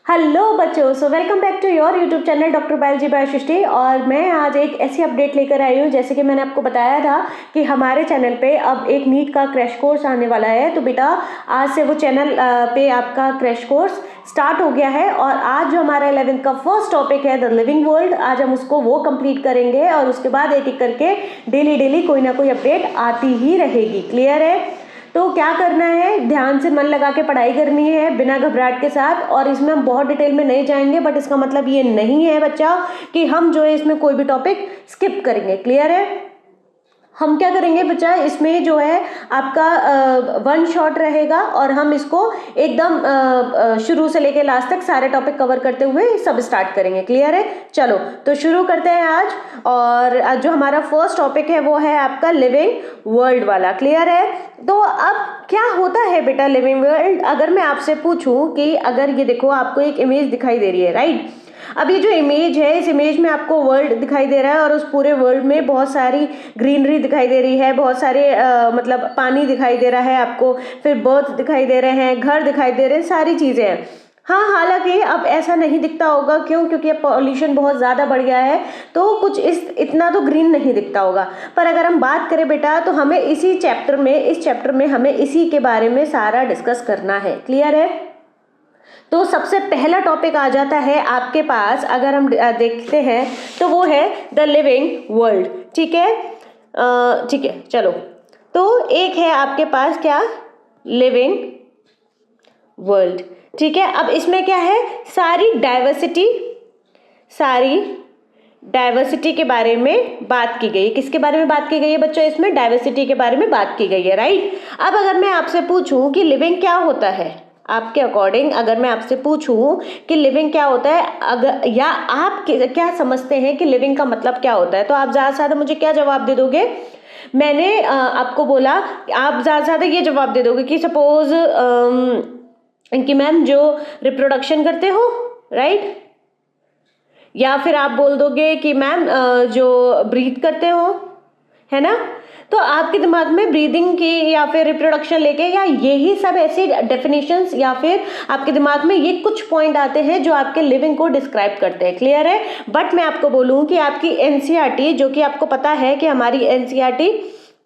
Hello बच्चों, so welcome back to your YouTube channel Doctor Biology by Srishti. और मैं आज एक ऐसी अपडेट लेकर आई हूँ, जैसे कि मैंने आपको बताया था कि हमारे चैनल पे अब एक नीट का क्रैश कोर्स आने वाला है। तो बेटा आज से वो चैनल पे आपका क्रैश कोर्स स्टार्ट हो गया है। और आज जो हमारा 11th का फर्स्ट टॉपिक है द लिविंग वर्ल्ड, आज हम उसको वो कंप्लीट करेंगे और उसके बाद एक एक करके डेली कोई ना कोई अपडेट आती ही रहेगी। क्लियर है? तो क्या करना है, ध्यान से मन लगा के पढ़ाई करनी है बिना घबराहट के साथ। और इसमें हम बहुत डिटेल में नहीं जाएंगे, बट इसका मतलब ये नहीं है बच्चा कि हम जो है इसमें कोई भी टॉपिक स्किप करेंगे। क्लियर है? हम क्या करेंगे बच्चा, इसमें जो है आपका वन शॉट रहेगा और हम इसको एकदम शुरू से लेके लास्ट तक सारे टॉपिक कवर करते हुए सब स्टार्ट करेंगे। क्लियर है? चलो तो शुरू करते हैं आज। और आज जो हमारा फर्स्ट टॉपिक है वो है आपका लिविंग वर्ल्ड वाला। क्लियर है? तो अब क्या होता है बेटा लिविंग वर्ल्ड, अगर मैं आपसे पूछूं कि अगर ये देखो आपको एक इमेज दिखाई दे रही है, राइट। अब ये जो इमेज है, इस इमेज में आपको वर्ल्ड दिखाई दे रहा है और उस पूरे वर्ल्ड में बहुत सारी ग्रीनरी दिखाई दे रही है, बहुत सारे मतलब पानी दिखाई दे रहा है आपको, फिर बर्ड्स दिखाई दे रहे हैं, घर दिखाई दे रहे हैं, सारी चीज़ें हैं। हाँ, हालांकि अब ऐसा नहीं दिखता होगा, क्यों? क्योंकि अब पॉल्यूशन बहुत ज़्यादा बढ़ गया है, तो कुछ इतना तो ग्रीन नहीं दिखता होगा। पर अगर हम बात करें बेटा, तो हमें इस चैप्टर में हमें इसी के बारे में सारा डिस्कस करना है। क्लियर है? तो सबसे पहला टॉपिक आ जाता है आपके पास, अगर हम देखते हैं तो वो है द लिविंग वर्ल्ड। ठीक है, ठीक है, चलो। तो एक है आपके पास क्या, लिविंग वर्ल्ड। ठीक है, अब इसमें क्या है, सारी डाइवर्सिटी के बारे में बात की गई है। किसके बारे में बात की गई है बच्चों? इसमें डाइवर्सिटी के बारे में बात की गई है, राइट। अब अगर मैं आपसे पूछूं कि लिविंग क्या होता है, आपके अकॉर्डिंग अगर मैं आपसे पूछूं कि लिविंग क्या होता है, अगर या आप क्या समझते हैं कि लिविंग का मतलब क्या होता है, तो आप ज़्यादा से ज़्यादा मुझे क्या जवाब दे दोगे? मैंने आपको बोला आप ज़्यादा से ज़्यादा ये जवाब दे दोगे कि सपोज कि मैम जो रिप्रोडक्शन करते हो, राइट। या फिर आप बोल दोगे कि मैम जो ब्रीथ करते हो, है ना। तो आपके दिमाग में ब्रीदिंग की या फिर रिप्रोडक्शन लेके या यही सब ऐसी डेफिनेशंस या फिर आपके दिमाग में ये कुछ पॉइंट आते हैं जो आपके लिविंग को डिस्क्राइब करते हैं। क्लियर है? बट मैं आपको बोलूं कि आपकी एनसीईआरटी, जो कि आपको पता है कि हमारी एनसीईआरटी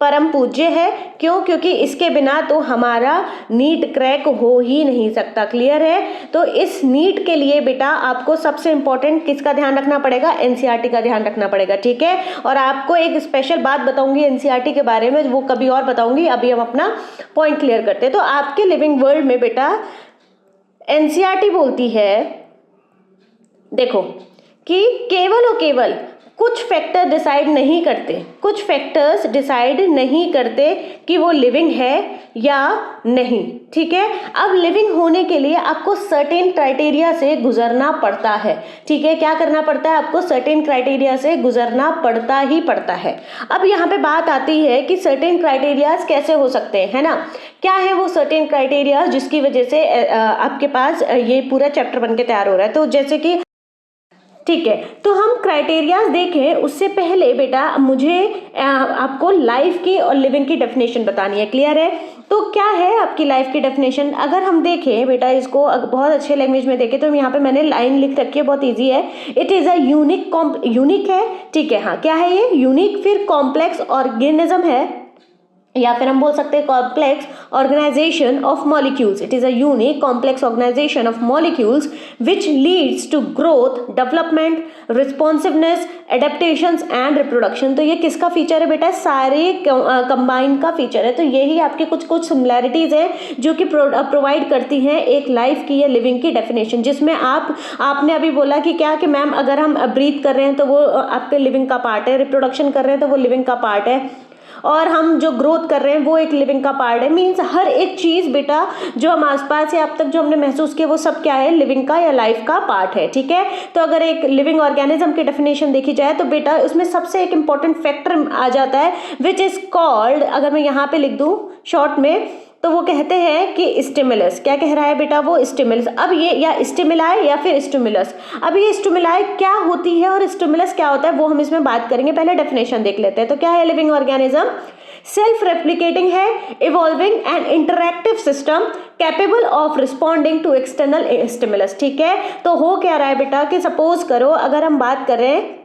परम पूज्य है, क्यों? क्योंकि इसके बिना तो हमारा नीट क्रैक हो ही नहीं सकता। क्लियर है? तो इस नीट के लिए बेटा आपको सबसे इंपॉर्टेंट किसका ध्यान रखना पड़ेगा? एनसीईआरटी का ध्यान रखना पड़ेगा। ठीक है, और आपको एक स्पेशल बात बताऊंगी एनसीईआरटी के बारे में, वो कभी और बताऊंगी। अभी हम अपना पॉइंट क्लियर करते हैं। तो आपके लिविंग वर्ल्ड में बेटा एनसीईआरटी बोलती है, देखो, कि केवल और केवल कुछ फैक्टर्स डिसाइड नहीं करते कि वो लिविंग है या नहीं। ठीक है, अब लिविंग होने के लिए आपको सर्टेन क्राइटेरिया से गुजरना पड़ता है। ठीक है, क्या करना पड़ता है? आपको सर्टेन क्राइटेरिया से गुजरना पड़ता है। अब यहाँ पे बात आती है कि सर्टेन क्राइटेरियाज कैसे हो सकते हैं, है ना। क्या है वो सर्टेन क्राइटेरियाज जिसकी वजह से आपके पास ये पूरा चैप्टर बन के तैयार हो रहा है। तो जैसे कि ठीक है, तो हम क्राइटेरियाज देखें उससे पहले बेटा मुझे आपको लाइफ की और लिविंग की डेफिनेशन बतानी है। क्लियर है? तो क्या है आपकी लाइफ की डेफिनेशन? अगर हम देखें बेटा इसको बहुत अच्छे लैंग्वेज में देखें तो यहाँ पे मैंने लाइन लिख रखी है, बहुत इजी है। इट इज़ अ यूनिक है। ठीक है, हाँ, क्या है ये? यूनिक, फिर कॉम्प्लेक्स ऑर्गेनिज्म है, या फिर हम बोल सकते हैं complex organization of molecules. It is a unique complex organization of molecules which leads to growth, development, responsiveness, adaptations and reproduction. तो ये किसका फीचर है बेटा? सारे कंबाइन का फीचर है। तो यही आपके कुछ सिमिलैरिटीज हैं जो कि प्रोवाइड करती हैं एक लाइफ की या लिविंग की डेफिनेशन, जिसमें आपने अभी बोला कि क्या, कि मैम अगर हम ब्रीथ कर रहे हैं तो वो आपके लिविंग का पार्ट है, रिप्रोडक्शन कर रहे हैं तो वो लिविंग का पार्ट है, और हम जो ग्रोथ कर रहे हैं वो एक लिविंग का पार्ट है। मीन्स हर एक चीज़ बेटा जो हम आसपास या अब तक जो हमने महसूस किया वो सब क्या है? लिविंग का या लाइफ का पार्ट है। ठीक है, तो अगर एक लिविंग ऑर्गेनिज्म की डेफिनेशन देखी जाए तो बेटा उसमें सबसे एक इंपॉर्टेंट फैक्टर आ जाता है विच इज कॉल्ड, अगर मैं यहाँ पे लिख दूँ शॉर्ट में, तो वो कहते हैं कि स्टिमुलस। क्या कह रहा है बेटा? वो स्टिमुलस। अब ये या स्टिमुलाई या फिर स्टिमुलस। अब ये स्टिमुलाई क्या होती है और स्टिमुलस क्या होता है वो हम इसमें बात करेंगे। पहले डेफिनेशन देख लेते हैं। तो क्या है लिविंग ऑर्गेनिज्म? सेल्फ रेप्लिकेटिंग है, evolving and interactive system capable of responding to external stimulus. ठीक है, तो हो क्या रहा है बेटा कि सपोज करो अगर हम बात करें,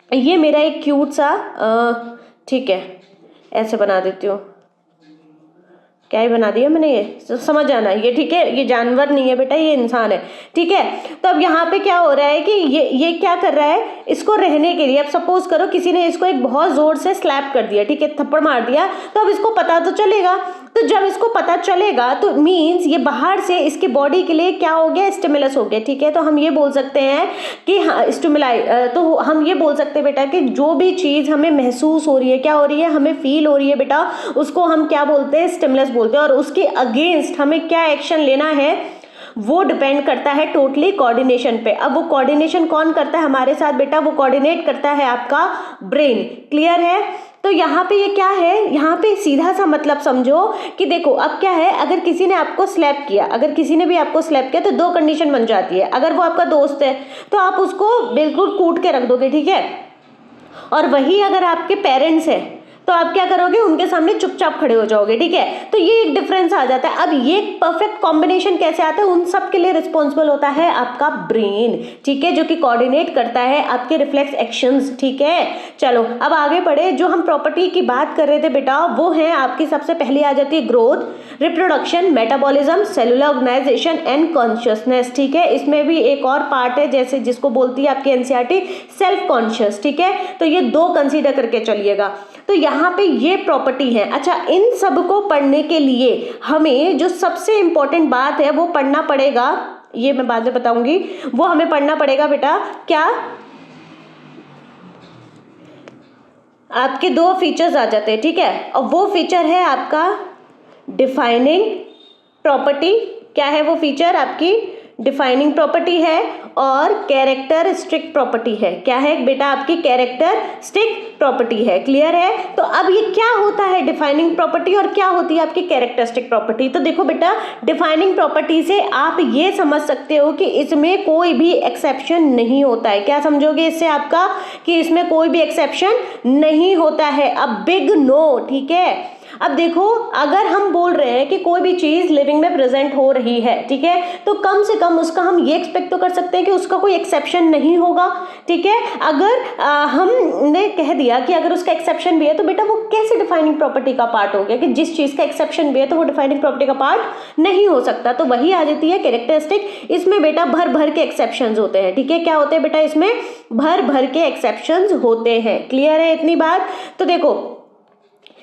ये मेरा एक क्यूट सा ठीक है ऐसे बना देती हूँ, क्या ही बना दिया मैंने, ये समझ जाना ये। ठीक है, ये जानवर नहीं है बेटा, ये इंसान है। ठीक है, तो अब यहाँ पे क्या हो रहा है कि ये क्या कर रहा है, इसको रहने के लिए, अब सपोज करो किसी ने इसको एक बहुत जोर से स्लैप कर दिया, ठीक है, थप्पड़ मार दिया, तो अब इसको पता तो चलेगा। तो जब इसको पता चलेगा तो मीन्स ये बाहर से इसके बॉडी के लिए क्या हो गया, स्टिमुलस हो गया। ठीक है, तो हम ये बोल सकते हैं कि हाँ स्टिमुलाई, तो हम ये बोल सकते हैं बेटा कि जो भी चीज़ हमें महसूस हो रही है, क्या हो रही है, हमें फील हो रही है बेटा, उसको हम क्या बोलते हैं, स्टिमुलस बोलते हैं। और उसके अगेंस्ट हमें क्या एक्शन लेना है वो डिपेंड करता है टोटली कोऑर्डिनेशन पे। अब वो कोऑर्डिनेशन कौन करता है हमारे साथ बेटा, वो कोऑर्डिनेट करता है आपका ब्रेन। क्लियर है? तो यहाँ पे ये क्या है, यहाँ पे सीधा सा मतलब समझो कि देखो अब क्या है, अगर किसी ने आपको स्लैप किया, अगर किसी ने भी आपको स्लैप किया तो दो कंडीशन बन जाती है। अगर वो आपका दोस्त है तो आप उसको बिल्कुल कूट के रख दोगे, ठीक है, और वही अगर आपके पेरेंट्स हैं तो आप क्या करोगे, उनके सामने चुपचाप खड़े हो जाओगे। ठीक है, तो ये एक डिफरेंस आ जाता है। अब ये परफेक्ट कॉम्बिनेशन कैसे आता है, उन सब के लिए रिस्पॉन्सिबल होता है आपका ब्रेन। ठीक है, जो कि कोऑर्डिनेट करता है आपके रिफ्लेक्स एक्शंस। ठीक है, चलो अब आगे बढ़े। जो हम प्रॉपर्टी की बात कर रहे थे बेटा, वो है आपकी सबसे पहली आ जाती है growth, reproduction, metabolism, cellular organization and consciousness. ठीक है, इसमें भी एक और पार्ट है जैसे जिसको बोलती है आपकी एनसीईआरटी सेल्फ कॉन्शियस। ठीक है, तो ये दो कंसीडर करके चलिएगा। तो यहाँ पे ये प्रॉपर्टी है। अच्छा, इन सब को पढ़ने के लिए हमें जो सबसे इंपॉर्टेंट बात है वो पढ़ना पड़ेगा, ये मैं बाद में बताऊंगी, वो हमें पढ़ना पड़ेगा बेटा क्या, आपके दो फीचर्स आ जाते हैं। ठीक है, और वो फीचर है आपका डिफाइनिंग प्रॉपर्टी। क्या है वो फीचर, आपकी डिफाइनिंग प्रॉपर्टी है, और कैरेक्टरिस्टिक प्रॉपर्टी है। क्या है बेटा, आपकी कैरेक्टरिस्टिक प्रॉपर्टी है। क्लियर है? तो अब ये क्या होता है डिफाइनिंग प्रॉपर्टी और क्या होती है आपकी कैरेक्टरिस्टिक प्रॉपर्टी। तो देखो बेटा, डिफाइनिंग प्रॉपर्टी से आप ये समझ सकते हो कि इसमें कोई भी एक्सेप्शन नहीं होता है। क्या समझोगे इससे आपका, कि इसमें कोई भी एक्सेप्शन नहीं होता है, अ बिग नो। ठीक है, अब देखो अगर हम बोल रहे हैं कि कोई भी चीज लिविंग में प्रेजेंट हो रही है, ठीक है, तो कम से कम उसका हम ये एक्सपेक्ट तो कर सकते हैं कि उसका कोई एक्सेप्शन नहीं होगा। ठीक है, अगर हमने कह दिया कि अगर उसका एक्सेप्शन भी है तो बेटा वो कैसे डिफाइनिंग प्रॉपर्टी का पार्ट हो गया, कि जिस चीज का एक्सेप्शन भी है तो वो डिफाइनिंग प्रॉपर्टी का पार्ट नहीं हो सकता। तो वही आ जाती है कैरेक्टरिस्टिक। इसमें बेटा भर भर के एक्सेप्शंस होते हैं। ठीक है, क्या होते हैं बेटा, इसमें भर भर के एक्सेप्शंस होते हैं। क्लियर है इतनी बात? तो देखो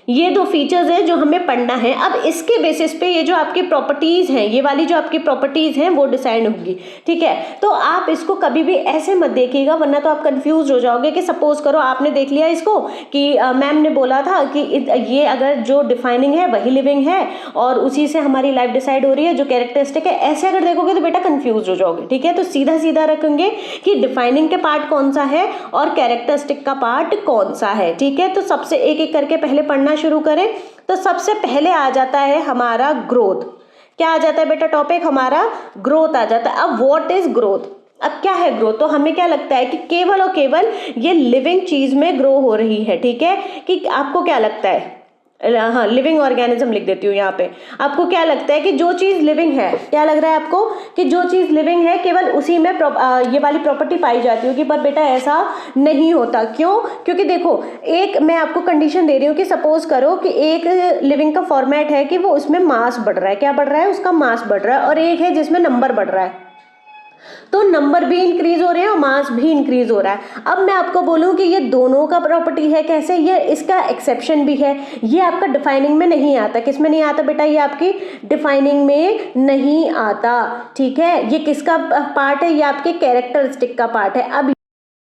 ये दो फीचर्स है जो हमें पढ़ना है। अब इसके बेसिस पे ये जो आपकी प्रॉपर्टीज हैं, ये वाली जो आपकी प्रॉपर्टीज हैं वो डिसाइड होगी। ठीक है, तो आप इसको कभी भी ऐसे मत देखिएगा, वरना तो आप कंफ्यूज हो जाओगे। कि सपोज करो आपने देख लिया इसको कि मैम ने बोला था कि ये अगर जो डिफाइनिंग है वही लिविंग है और उसी से हमारी लाइफ डिसाइड हो रही है, जो कैरेक्टरिस्टिक है, ऐसे अगर देखोगे तो बेटा कंफ्यूज हो जाओगे। ठीक है, तो सीधा सीधा रखेंगे कि डिफाइनिंग के पार्ट कौन सा है और कैरेक्टरिस्टिक का पार्ट कौन सा है। ठीक है, तो सबसे एक एक करके पहले पढ़ना शुरू करें। तो सबसे पहले आ जाता है हमारा ग्रोथ। क्या आ जाता है बेटा, टॉपिक हमारा ग्रोथ आ जाता है। अब व्हाट इज ग्रोथ, अब क्या है ग्रोथ, तो हमें क्या लगता है कि केवल और केवल ये लिविंग चीज में ग्रो हो रही है। ठीक है, कि आपको क्या लगता है, हाँ लिविंग ऑर्गेनिज्म लिख देती हूँ यहाँ पे। आपको क्या लगता है कि जो चीज़ लिविंग है, क्या लग रहा है आपको कि जो चीज़ लिविंग है केवल उसी में ये वाली प्रॉपर्टी पाई जाती होगी, पर बेटा ऐसा नहीं होता। क्यों? क्योंकि देखो एक मैं आपको कंडीशन दे रही हूँ कि सपोज करो कि एक लिविंग का फॉर्मेट है कि वो उसमें मास बढ़ रहा है। क्या बढ़ रहा है, उसका मास बढ़ रहा है, और एक है जिसमें नंबर बढ़ रहा है। तो नंबर भी इंक्रीज हो रहे हैं और मास भी इंक्रीज हो रहा है। अब मैं आपको बोलूं कि ये दोनों का प्रॉपर्टी है, कैसे, ये इसका एक्सेप्शन भी है। ये आपका डिफाइनिंग में नहीं आता। किस में नहीं आता बेटा, ये आपकी डिफाइनिंग में नहीं आता। ठीक है, ये किसका पार्ट है, ये आपके कैरेक्टरिस्टिक का पार्ट है। अब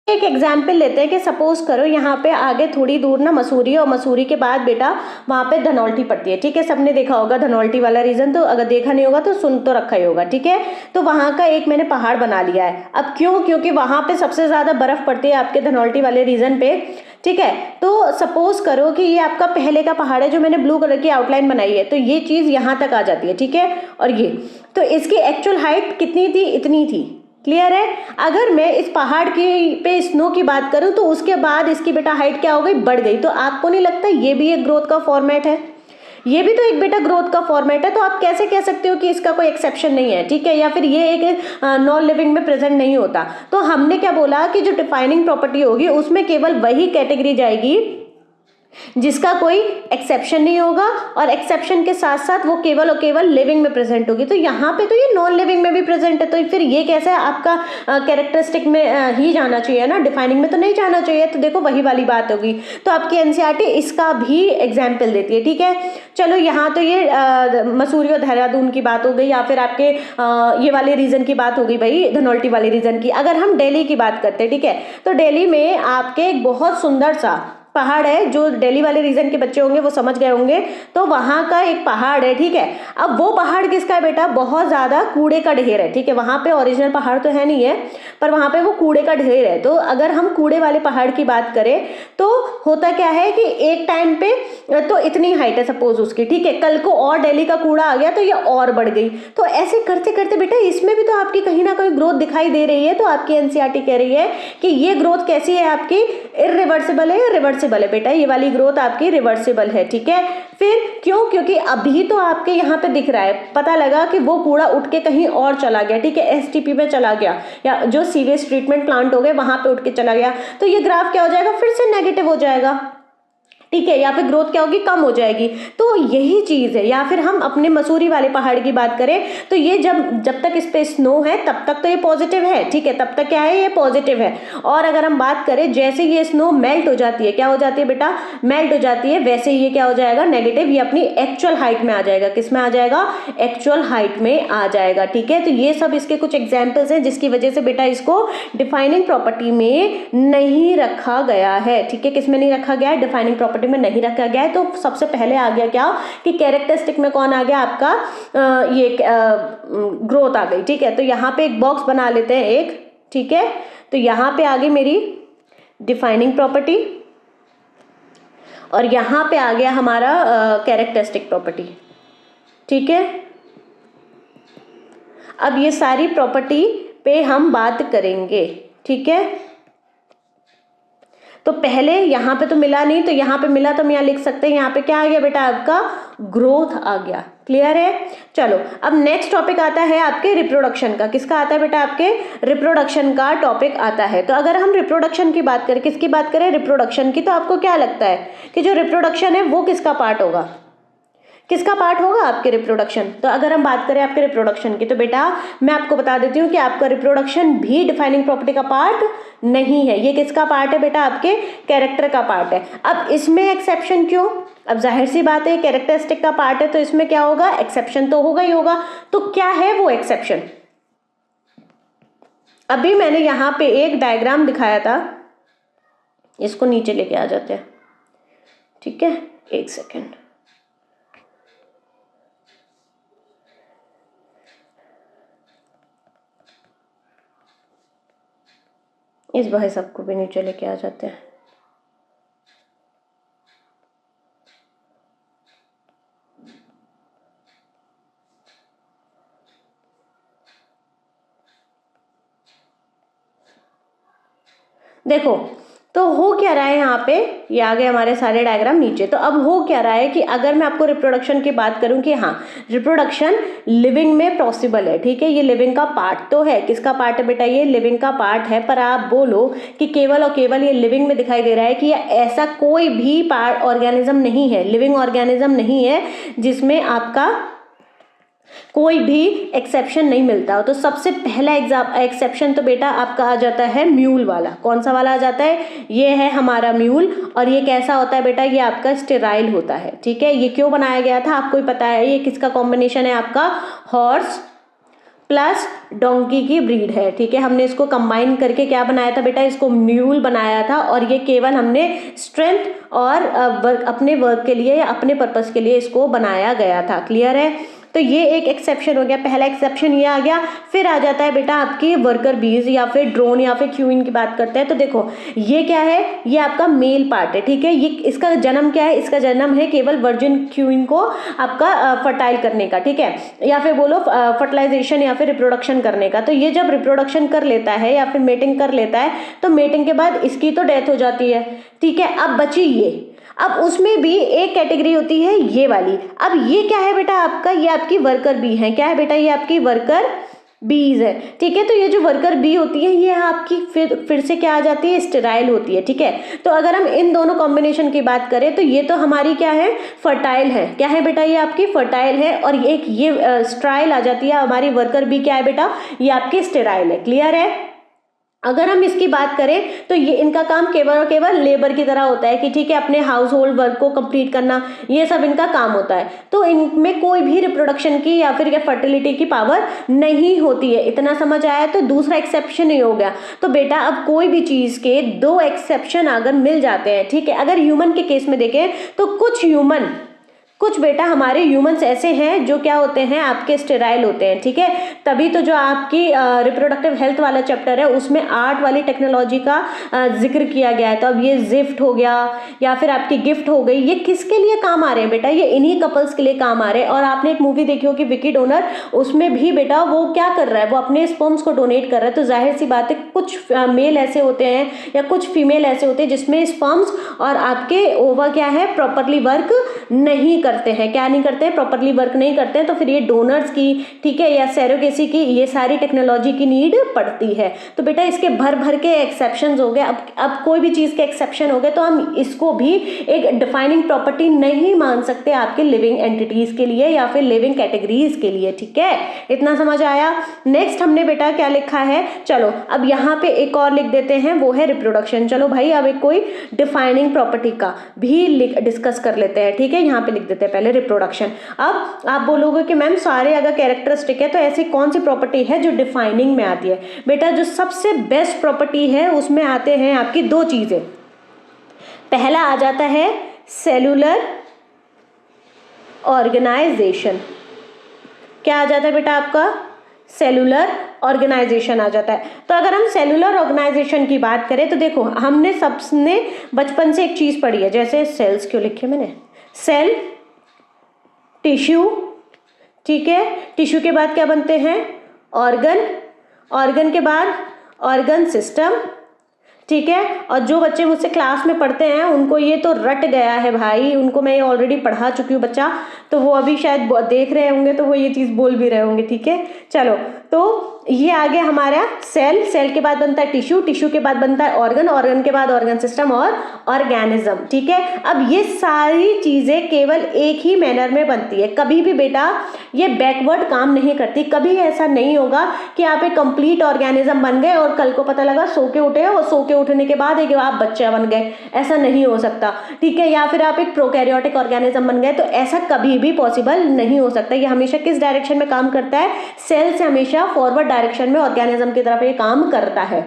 एक एग्जाम्पल लेते हैं कि सपोज करो यहाँ पे आगे थोड़ी दूर ना मसूरी है, और मसूरी के बाद बेटा वहाँ पे धनौल्टी पड़ती है। ठीक है, सबने देखा होगा धनौल्टी वाला रीजन, तो अगर देखा नहीं होगा तो सुन तो रखा ही होगा। ठीक है, तो वहाँ का एक मैंने पहाड़ बना लिया है। अब क्यों, क्योंकि वहाँ पे सबसे ज़्यादा बर्फ़ पड़ती है आपके धनौल्टी वाले रीजन पे। ठीक है, तो सपोज करो कि ये आपका पहले का पहाड़ है जो मैंने ब्लू कलर की आउटलाइन बनाई है, तो ये चीज़ यहाँ तक आ जाती है। ठीक है, और ये तो इसकी एक्चुअल हाइट कितनी थी, इतनी थी। क्लियर है। अगर मैं इस पहाड़ की पे स्नो की बात करूं तो उसके बाद इसकी बेटा हाइट क्या हो गई, बढ़ गई। तो आपको नहीं लगता ये भी एक ग्रोथ का फॉर्मेट है? ये भी तो एक बेटा ग्रोथ का फॉर्मेट है। तो आप कैसे कह सकते हो कि इसका कोई एक्सेप्शन नहीं है, ठीक है, या फिर ये एक नॉन लिविंग में प्रेजेंट नहीं होता? तो हमने क्या बोला कि जो डिफाइनिंग प्रॉपर्टी होगी उसमें केवल वही कैटेगरी जाएगी जिसका कोई एक्सेप्शन नहीं होगा, और एक्सेप्शन के साथ साथ वो केवल और केवल लिविंग में प्रेजेंट होगी। तो यहाँ पे तो ये नॉन लिविंग में भी प्रेजेंट है, तो फिर ये कैसे आपका कैरेक्टरिस्टिक में ही जाना चाहिए ना, डिफाइनिंग में तो नहीं जाना चाहिए। तो देखो वही वाली बात होगी। तो आपकी एनसीईआरटी इसका भी एग्जाम्पल देती है, ठीक है। चलो यहाँ तो ये मसूरी और देहरादून की बात हो गई, या फिर आपके ये वाले रीजन की बात हो गई भाई, धनौल्टी वाले रीजन की। अगर हम दिल्ली की बात करते हैं, ठीक है, तो दिल्ली में आपके एक बहुत सुंदर सा पहाड़ है, जो दिल्ली वाले रीजन के बच्चे होंगे वो समझ गए होंगे। तो वहां का एक पहाड़ है, ठीक है। अब वो पहाड़ किसका है बेटा, बहुत ज्यादा कूड़े का ढेर है, ठीक है। वहां पे ओरिजिनल पहाड़ तो है नहीं है, पर वहां पे वो कूड़े का ढेर है। तो अगर हम कूड़े वाले पहाड़ की बात करें तो होता क्या है कि एक टाइम पे तो इतनी हाइट है सपोज उसकी, ठीक है, कल को और दिल्ली का कूड़ा आ गया तो ये और बढ़ गई। तो ऐसे करते करते बेटा इसमें भी तो आपकी कहीं ना कहीं ग्रोथ दिखाई दे रही है। तो आपकी एनसीईआरटी कह रही है कि ये ग्रोथ कैसी है, आपकी इरिवर्सिबल है या रिवर्सिबल है? बेटा ये वाली ग्रोथ आपकी रिवर्सिबल है, ठीक है। फिर क्यों? क्योंकि अभी तो आपके यहाँ पे दिख रहा है, पता लगा कि वो कूड़ा उठ के कहीं और चला गया, ठीक है, एसटीपी में चला गया, या जो सीवेज ट्रीटमेंट प्लांट हो गए वहां पे उठ के चला गया। तो ये ग्राफ क्या हो जाएगा, फिर से नेगेटिव हो जाएगा, ठीक है, या फिर ग्रोथ क्या होगी, कम हो जाएगी। तो यही चीज है। या फिर हम अपने मसूरी वाले पहाड़ की बात करें तो ये जब तक इस पे स्नो है तब तक तो ये पॉजिटिव है, ठीक है, तब तक क्या है, ये पॉजिटिव है। और अगर हम बात करें जैसे ये स्नो मेल्ट हो जाती है, क्या हो जाती है बेटा, मेल्ट हो जाती है, वैसे ये क्या हो जाएगा, नेगेटिव। ये अपनी एक्चुअल हाइट में आ जाएगा। किस में आ जाएगा, एक्चुअल हाइट में आ जाएगा, ठीक है। तो ये सब इसके कुछ एग्जाम्पल्स हैं जिसकी वजह से बेटा इसको डिफाइनिंग प्रॉपर्टी में नहीं रखा गया है, ठीक है। किसमें नहीं रखा गया है, डिफाइनिंग प्रॉपर्टी में नहीं रखा गया है। तो सबसे पहले आ गया क्या कि कैरेक्टरिस्टिक में कौन आ गया, आपका ये ग्रोथ आ गई, ठीक है। तो यहाँ पे एक बॉक्स बना लेते हैं एक, ठीक है। तो यहाँ पे आ गई मेरी डिफाइनिंग प्रॉपर्टी, और यहाँ पे आ गया हमारा कैरेक्टरिस्टिक प्रॉपर्टी, ठीक है। अब ये सारी प्रॉपर्टी पे हम बात करेंगे, ठीक है। तो पहले यहाँ पे तो मिला नहीं, तो यहाँ पे मिला तो हम यहाँ लिख सकते हैं, यहाँ पे क्या आ गया बेटा, आपका ग्रोथ आ गया। क्लियर है। चलो अब नेक्स्ट टॉपिक आता है आपके रिप्रोडक्शन का। किसका आता है बेटा, आपके रिप्रोडक्शन का टॉपिक आता है। तो अगर हम रिप्रोडक्शन की बात करें, किसकी बात करें, रिप्रोडक्शन की, तो आपको क्या लगता है कि जो रिप्रोडक्शन है वो किसका पार्ट होगा, किसका पार्ट होगा, आपके रिप्रोडक्शन। तो अगर हम बात करें आपके रिप्रोडक्शन की, तो बेटा मैं आपको बता देती हूँ कि आपका रिप्रोडक्शन भी डिफाइनिंग प्रॉपर्टी का पार्ट नहीं है। ये किसका पार्ट है बेटा, आपके कैरेक्टर का पार्ट है। अब इसमें एक्सेप्शन क्यों, अब जाहिर सी बात है कैरेक्टरिस्टिक का पार्ट है तो इसमें क्या होगा, एक्सेप्शन तो होगा ही होगा। तो क्या है वो एक्सेप्शन, अभी मैंने यहाँ पे एक डायग्राम दिखाया था, इसको नीचे लेके आ जाते हैं, ठीक है, एक सेकेंड। इस भाई सबको भी नीचे लेके आ जाते हैं। देखो तो हो क्या रहा है यहाँ पे, ये आ गए हमारे सारे डायग्राम नीचे। तो अब हो क्या रहा है कि अगर मैं आपको रिप्रोडक्शन की बात करूं कि हाँ रिप्रोडक्शन लिविंग में पॉसिबल है, ठीक है, ये लिविंग का पार्ट तो है। किसका पार्ट है बेटा, ये लिविंग का पार्ट है। पर आप बोलो कि केवल और केवल ये लिविंग में दिखाई दे रहा है कि ये ऐसा कोई भी पार्ट ऑर्गेनिज्म नहीं है, लिविंग ऑर्गेनिज्म नहीं है जिसमें आपका कोई भी एक्सेप्शन नहीं मिलता। तो सबसे पहला एक्सेप्शन तो बेटा आपका आ जाता है म्यूल वाला। कौन सा वाला आ जाता है, ये है हमारा म्यूल। और ये कैसा होता है बेटा, ये आपका स्टेराइल होता है, ठीक है। ये क्यों बनाया गया था आपको ही पता है, ये किसका कॉम्बिनेशन है, आपका हॉर्स प्लस डोंकी की ब्रीड है, ठीक है। हमने इसको कंबाइन करके क्या बनाया था बेटा, इसको म्यूल बनाया था। और ये केवल हमने स्ट्रेंथ और अपने वर्क के लिए या अपने पर्पस के लिए इसको बनाया गया था। क्लियर है। तो ये एक एक्सेप्शन हो गया, पहला एक्सेप्शन ये आ गया। फिर आ जाता है बेटा आपकी वर्कर बीज या फिर ड्रोन या फिर क्यूइन की बात करते हैं। तो देखो ये क्या है, ये आपका मेल पार्ट है, ठीक है। ये इसका जन्म क्या है, इसका जन्म है केवल वर्जिन क्यूइन को आपका फर्टाइल करने का, ठीक है, या फिर बोलो फर्टिलाइजेशन या फिर रिप्रोडक्शन करने का। तो ये जब रिप्रोडक्शन कर लेता है या फिर मेटिंग कर लेता है तो मेटिंग के बाद इसकी तो डेथ हो जाती है, ठीक है। अब बची ये, अब उसमें भी एक कैटेगरी होती है ये वाली। अब ये क्या है बेटा आपका, ये आपकी वर्कर बी है। क्या है बेटा, ये आपकी वर्कर बीज है, ठीक है। तो ये जो वर्कर बी होती है ये आपकी फिर से क्या आ जाती है, स्टेराइल होती है, ठीक है। तो अगर हम इन दोनों कॉम्बिनेशन की बात करें तो ये तो हमारी क्या है, फर्टाइल है। क्या है बेटा, ये आपकी फर्टाइल है। और एक ये स्टेराइल आ जाती है हमारी वर्कर बी, क्या है बेटा, ये आपकी स्टेराइल है। क्लियर है। अगर हम इसकी बात करें तो ये इनका काम केवल और केवल लेबर की तरह होता है कि ठीक है, अपने हाउस होल्ड वर्क को कंप्लीट करना, ये सब इनका काम होता है। तो इनमें कोई भी रिप्रोडक्शन की या फिर फर्टिलिटी की पावर नहीं होती है। इतना समझ आया। तो दूसरा एक्सेप्शन ही हो गया। तो बेटा अब कोई भी चीज के दो एक्सेप्शन अगर मिल जाते हैं, ठीक है। अगर ह्यूमन के केस में देखें तो कुछ बेटा हमारे ह्यूमंस ऐसे हैं जो क्या होते हैं, आपके स्टेराइल होते हैं, ठीक है। तभी तो जो आपकी रिप्रोडक्टिव हेल्थ वाला चैप्टर है उसमें 8 वाली टेक्नोलॉजी का जिक्र किया गया है। तो अब ये जिफ्ट हो गया या फिर आपकी गिफ्ट हो गई, ये किसके लिए काम आ रहे हैं बेटा, ये इन्हीं कपल्स के लिए काम आ रहे हैं। और आपने एक मूवी देखी होगी विकी डोनर, उसमें भी बेटा वो क्या कर रहा है, वो अपने स्पर्म्स को डोनेट कर रहा है। तो जाहिर सी बात है कुछ मेल ऐसे होते हैं या कुछ फीमेल ऐसे होते हैं जिसमें स्पर्म्स और आपके ओवा क्या है, प्रॉपरली वर्क नहीं करते हैं। क्या नहीं करते हैं, प्रॉपरली वर्क नहीं करते हैं। तो फिर ये डोनर्स की, ठीक है, या सैरोगेसी की, ये सारी टेक्नोलॉजी की नीड पड़ती है। तो बेटा इसके भर भर के एक्सेप्शंस हो गए। अब कोई भी चीज के एक्सेप्शन हो गए तो हम इसको भी एक डिफाइनिंग प्रॉपर्टी नहीं मान सकते आपके लिविंग एंटिटीज के लिए या फिर लिविंग कैटेगरीज के लिए, ठीक है। इतना समझ आया। नेक्स्ट हमने बेटा क्या लिखा है, चलो अब यहाँ पे एक और लिख देते हैं, वो है रिप्रोडक्शन। चलो भाई अब एक कोई डिफाइनिंग प्रॉपर्टी का भी डिस्कस कर लेते हैं, ठीक है। यहाँ पे लिख देते हैं पहले रिप्रोडक्शन। अब आप बोलोगे कि मैम सारे अगर कैरेक्टरिस्टिक है तो ऐसी कौन सी प्रॉपर्टी है जो डिफाइनिंग में आती है। बेटा जो सबसे बेस्ट प्रॉपर्टी है उसमें आते हैं आपकी दो चीजें। पहला आ जाता है सेलुलर ऑर्गेनाइजेशन। क्या आ जाता है बेटा आपका, सेलुलर ऑर्गेनाइजेशन आ जाता है। तो अगर हम सेलुलर ऑर्गेनाइजेशन की बात करें तो देखो हमने सबने बचपन से एक चीज पढ़ी है, जैसे सेल्स क्यों लिखे मैंने, सेल, टिश्यू, ठीक है। टिश्यू के बाद क्या बनते हैं, ऑर्गन, ऑर्गन के बाद ऑर्गन सिस्टम, ठीक है। और जो बच्चे मुझसे क्लास में पढ़ते हैं उनको ये तो रट गया है भाई, उनको मैं ये ऑलरेडी पढ़ा चुकी हूँ बच्चा, तो वो अभी शायद देख रहे होंगे तो वो ये चीज़ बोल भी रहे होंगे, ठीक है। चलो तो ये आ गया हमारा सेल, सेल के बाद बनता है टिश्यू, टिश्यू के बाद बनता है ऑर्गन, ऑर्गन के बाद ऑर्गन सिस्टम और ऑर्गेनिज्म, ठीक है। अब ये सारी चीजें केवल एक ही मैनर में बनती है, कभी भी बेटा ये बैकवर्ड काम नहीं करती। कभी ऐसा नहीं होगा कि आप एक कंप्लीट ऑर्गेनिज्म बन गए और कल को पता लगा सो के उठे और सो के उठने के बाद एक आप बच्चा बन गए, ऐसा नहीं हो सकता, ठीक है। या फिर आप एक प्रोकैरियोटिक ऑर्गेनिज्म बन गए, तो ऐसा कभी भी पॉसिबल नहीं हो सकता। ये हमेशा किस डायरेक्शन में काम करता है, सेल से हमेशा फॉरवर्ड डायरेक्शन में ऑर्गेनिज्म की तरफ ये काम करता है,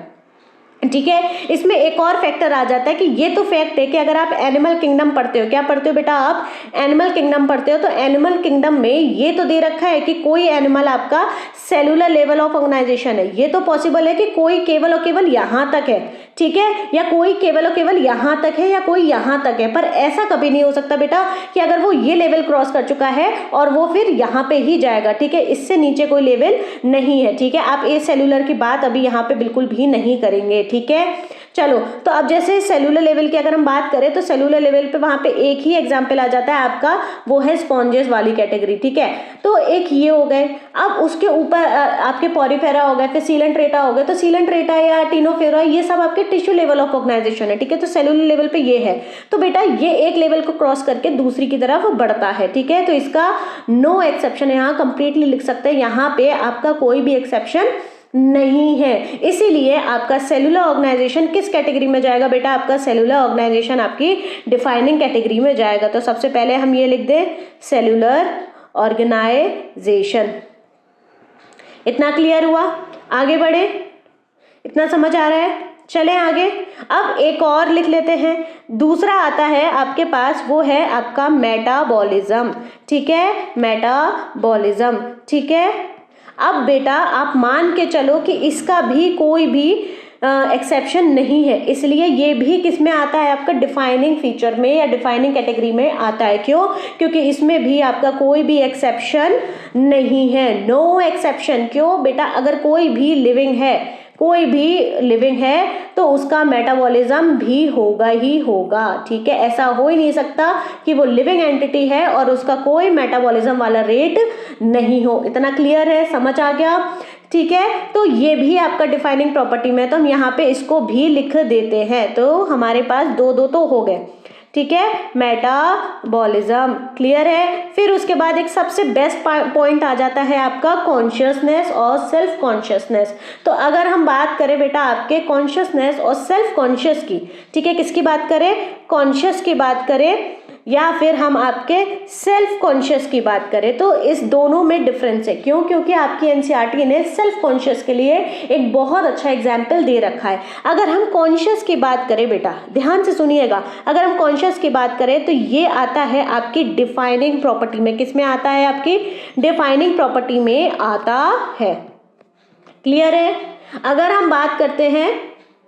ठीक है। इसमें एक और फैक्टर आ जाता है कि ये तो फैक्ट है कि अगर आप एनिमल किंगडम पढ़ते हो, क्या पढ़ते हो बेटा आप, एनिमल किंगडम पढ़ते हो, तो एनिमल किंगडम में ये तो दे रखा है कि कोई एनिमल आपका सेलुलर लेवल ऑफ ऑर्गेनाइजेशन है। ये तो पॉसिबल है कि कोई केवल और केवल यहां तक है, ठीक है, या कोई केवल और केवल यहां तक है या कोई यहां तक है। पर ऐसा कभी नहीं हो सकता बेटा कि अगर वो ये लेवल क्रॉस कर चुका है और वो फिर यहां पे ही जाएगा, ठीक है। इससे नीचे कोई लेवल नहीं है, ठीक है। आप ए सेलुलर की बात अभी यहाँ पे बिल्कुल भी नहीं करेंगे, ठीक है। चलो तो अब जैसे सेलुलर लेवल की अगर हम बात करें तो सेलुलर लेवल पे वहां पे एक ही एग्जांपल आ जाता है आपका, वो है स्पॉन्जेस वाली कैटेगरी, ठीक है। तो एक ये हो गए। अब उसके ऊपर आपके पॉरीफेरा हो गए, फिर सीलेंट्रेटा हो गए। तो सीलेंट्रेटा या टिनोफेरा ये सब आपके टिश्यू लेवल ऑफ ऑर्गेनाइजेशन है, ठीक है। तो सेलुलर लेवल पे ये है। तो बेटा ये एक लेवल को क्रॉस करके दूसरी की तरफ बढ़ता है, ठीक है। तो इसका नो एक्सेप्शन है, यहाँ कंप्लीटली लिख सकते हैं, यहाँ पे आपका कोई भी एक्सेप्शन नहीं है। इसीलिए आपका सेलुलर ऑर्गेनाइजेशन किस कैटेगरी में जाएगा बेटा, आपका सेलुलर ऑर्गेनाइजेशन आपकी डिफाइनिंग कैटेगरी में जाएगा। तो सबसे पहले हम ये लिख दें सेलुलर ऑर्गेनाइजेशन। इतना क्लियर हुआ, आगे बढ़े। इतना समझ आ रहा है? चलें आगे। अब एक और लिख लेते हैं। दूसरा आता है आपके पास, वो है आपका मेटाबॉलिज्म। ठीक है, मेटाबॉलिज्म। ठीक है, अब बेटा आप मान के चलो कि इसका भी कोई भी एक्सेप्शन नहीं है, इसलिए ये भी किस में आता है, आपका डिफाइनिंग फीचर में या डिफाइनिंग कैटेगरी में आता है। क्यों? क्योंकि इसमें भी आपका कोई भी एक्सेप्शन नहीं है, नो एक्सेप्शन। क्यों बेटा? अगर कोई भी लिविंग है तो उसका मेटाबॉलिज्म भी होगा ही होगा। ठीक है, ऐसा हो ही नहीं सकता कि वो लिविंग एंटिटी है और उसका कोई मेटाबॉलिज्म वाला रेट नहीं हो। इतना क्लियर है? समझ आ गया? ठीक है, तो ये भी आपका डिफाइनिंग प्रॉपर्टी में, तो हम यहाँ पे इसको भी लिख देते हैं। तो हमारे पास दो दो तो हो गए। ठीक है, मेटाबॉलिज्म क्लियर है। फिर उसके बाद एक सबसे बेस्ट पॉइंट आ जाता है आपका कॉन्शियसनेस और सेल्फ कॉन्शियसनेस। तो अगर हम बात करें बेटा आपके कॉन्शियसनेस और सेल्फ कॉन्शियस की, ठीक है, किसकी बात करें? कॉन्शियस की बात करें या फिर हम आपके सेल्फ कॉन्शियस की बात करें, तो इस दोनों में डिफरेंस है। क्यों? क्योंकि आपकी एनसीईआरटी ने सेल्फ कॉन्शियस के लिए एक बहुत अच्छा एग्जाम्पल दे रखा है। अगर हम कॉन्शियस की बात करें बेटा, ध्यान से सुनिएगा, अगर हम कॉन्शियस की बात करें तो ये आता है आपकी डिफाइनिंग प्रॉपर्टी में। किस में आता है? आपकी डिफाइनिंग प्रॉपर्टी में आता है। क्लियर है? अगर हम बात करते हैं,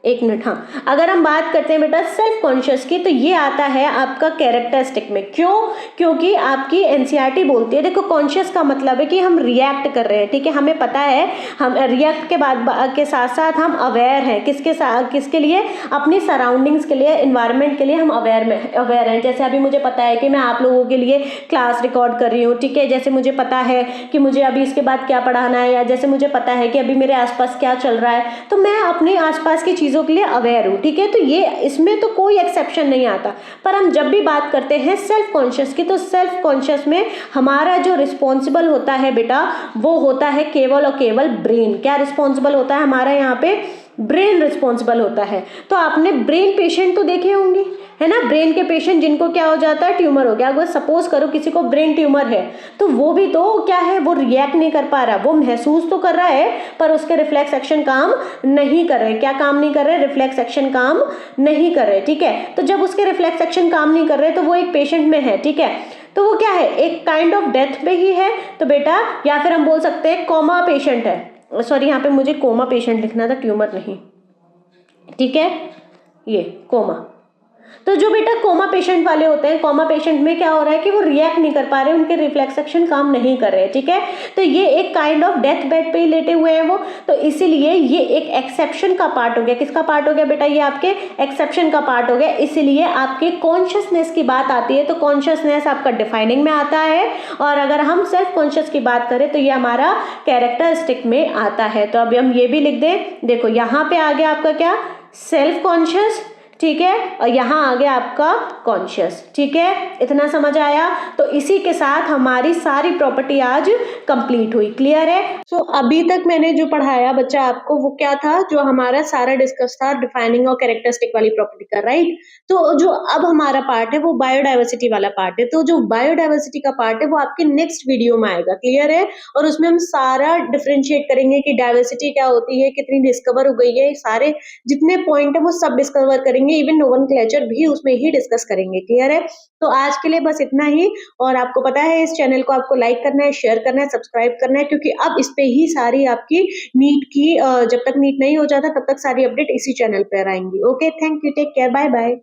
एक मिनट, हाँ, अगर हम बात करते हैं बेटा सेल्फ कॉन्शियस की, तो ये आता है आपका कैरेक्टरिस्टिक में। क्यों? क्योंकि आपकी एनसीईआरटी बोलती है, देखो कॉन्शियस का मतलब है कि हम रिएक्ट कर रहे हैं। ठीक है, हमें पता है, हम रिएक्ट के बाद के साथ साथ हम अवेयर हैं। किसके लिए? अपनी सराउंडिंग्स के लिए, इन्वायरमेंट के लिए हम अवेयर हैं। जैसे अभी मुझे पता है कि मैं आप लोगों के लिए क्लास रिकॉर्ड कर रही हूँ। ठीक है, जैसे मुझे पता है कि मुझे अभी इसके बाद क्या पढ़ाना है, या जैसे मुझे पता है कि अभी मेरे आसपास क्या चल रहा है, तो मैं अपने आसपास की चीजों के लिए अवेयर हूं। ठीक है, तो ये इसमें तो कोई एक्सेप्शन नहीं आता। पर हम जब भी बात करते हैं सेल्फ कॉन्शियस की, तो सेल्फ कॉन्शियस में हमारा जो रिस्पॉन्सिबल होता है बेटा, वो होता है केवल और केवल ब्रेन। क्या रिस्पॉन्सिबल होता है हमारा? यहाँ पे ब्रेन रिस्पॉन्सिबल होता है। तो आपने ब्रेन पेशेंट तो देखे होंगे, है ना? ब्रेन के पेशेंट जिनको क्या हो जाता है, ट्यूमर हो गया। अगर सपोज करो किसी को ब्रेन ट्यूमर है, तो वो भी तो क्या है, वो रिएक्ट नहीं कर पा रहा, वो महसूस तो कर रहा है पर उसके रिफ्लेक्स एक्शन काम नहीं कर रहे। क्या काम नहीं कर रहे? रिफ्लेक्स एक्शन काम नहीं कर रहे। ठीक है, तो जब उसके रिफ्लेक्स एक्शन काम नहीं कर रहे तो वो एक पेशेंट में है। ठीक है, तो वो क्या है, एक काइंड ऑफ डेथ पे ही है। तो बेटा, या फिर हम बोल सकते हैं कोमा पेशेंट है। सॉरी, यहाँ पे मुझे कोमा पेशेंट लिखना था, ट्यूमर नहीं। ठीक है, ये कोमा। तो जो बेटा कोमा पेशेंट वाले होते हैं, कोमा पेशेंट में क्या हो रहा है कि वो रिएक्ट नहीं कर पा रहे, उनके रिफ्लेक्स एक्शन काम नहीं कर रहे। ठीक है, तो ये एक काइंड ऑफ डेथ बेड पे ही लेटे हुए हैं वो, तो इसीलिए ये एक एक्सेप्शन का पार्ट हो गया। किसका पार्ट हो गया बेटा? ये आपके एक्सेप्शन का पार्ट हो गया। इसीलिए आपके कॉन्शियसनेस की बात आती है तो कॉन्शियसनेस आपका डिफाइनिंग में आता है, और अगर हम सेल्फ कॉन्शियस की बात करें तो ये हमारा कैरेक्टरिस्टिक में आता है। तो अभी हम ये भी लिख दें, देखो यहाँ पे आ गया आपका क्या, सेल्फ कॉन्शियस। ठीक है, और यहाँ आ गया आपका कॉन्शियस। ठीक है, इतना समझ आया? तो इसी के साथ हमारी सारी प्रॉपर्टी आज कंप्लीट हुई। क्लियर है? सो अभी तक मैंने जो पढ़ाया बच्चा आपको, वो क्या था, जो हमारा सारा डिस्कस था डिफाइनिंग और कैरेक्टरिस्टिक वाली प्रॉपर्टी का, राइट? तो जो अब हमारा पार्ट है वो बायोडाइवर्सिटी वाला पार्ट है। तो जो बायोडाइवर्सिटी का पार्ट है वो आपके नेक्स्ट वीडियो में आएगा। क्लियर है? और उसमें हम सारा डिफरेंशिएट करेंगे कि डाइवर्सिटी क्या होती है, कितनी डिस्कवर हो गई है, सारे जितने पॉइंट है वो सब डिस्कवर करेंगे, इवन नोमेनक्लेचर भी उसमें ही डिस्कस करेंगे। क्लियर है? तो आज के लिए बस इतना ही। और आपको पता है इस चैनल को आपको लाइक करना है, शेयर करना है, सब्सक्राइब करना है, क्योंकि अब इस पे ही सारी आपकी नीट की जब तक नीट नहीं हो जाता तब तक सारी अपडेट इसी चैनल पर आएंगी। Okay, thank you, take care, bye bye.